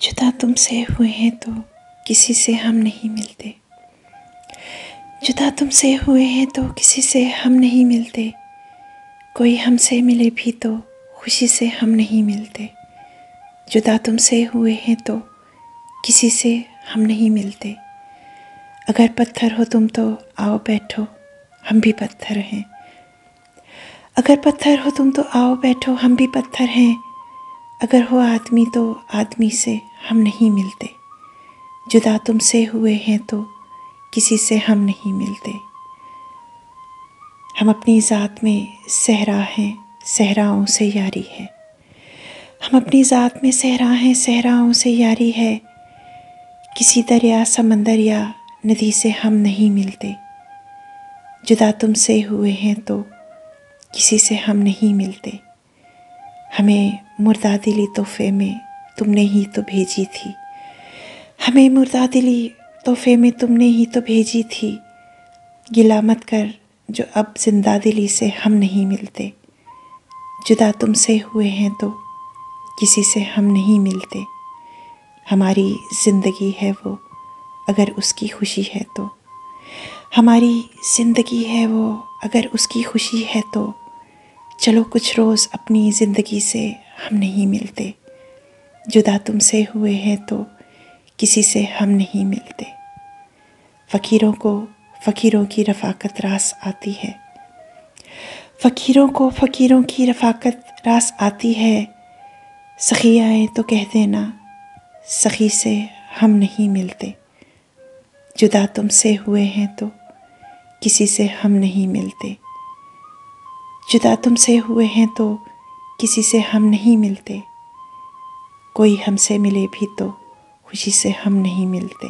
जुदा तुमसे हुए हैं तो किसी से हम नहीं मिलते। जुदा तुमसे हुए हैं तो किसी से हम नहीं मिलते। कोई हमसे मिले भी तो खुशी से हम नहीं मिलते। जुदा तुमसे हुए हैं तो किसी से हम नहीं मिलते। अगर पत्थर हो तुम तो आओ बैठो, हम भी पत्थर हैं। अगर पत्थर हो तुम तो आओ बैठो, हम भी पत्थर हैं। अगर हो आदमी तो आदमी से हम नहीं मिलते। जुदा तुमसे हुए हैं तो किसी से हम नहीं मिलते। हम अपनी ज़ात में सहरा हैं, सहराओं से यारी है। हम अपनी ज़ात में सहरा हैं, सहराओं से यारी है। किसी दरिया समंदर या नदी से हम नहीं मिलते। जुदा तुमसे हुए हैं तो किसी से हम नहीं मिलते। हमें मुर्दा दिली तोहफे में तुमने ही तो भेजी थी। हमें मुर्दा दिली तोहफे में तुमने ही तो भेजी थी। गिला मत कर जो अब जिंदा दिली से हम नहीं मिलते। जुदा तुमसे हुए हैं तो किसी से हम नहीं मिलते। हमारी ज़िंदगी है वो अगर उसकी खुशी है तो। हमारी ज़िंदगी है वो अगर उसकी खुशी है तो। चलो कुछ रोज़ अपनी ज़िंदगी से हम नहीं मिलते। जुदा तुमसे हुए हैं तो किसी से हम नहीं मिलते। फ़कीरों को फ़कीरों की रफ़ाकत रास आती है। फ़कीरों को फ़कीरों की रफ़ाकत रास आती है। सखी आए तो कह देना सखी से हम नहीं मिलते। जुदा तुमसे हुए हैं तो किसी से हम नहीं मिलते। जुदा तुमसे हुए हैं तो किसी से हम नहीं मिलते। कोई हमसे मिले भी तो खुशी से हम नहीं मिलते।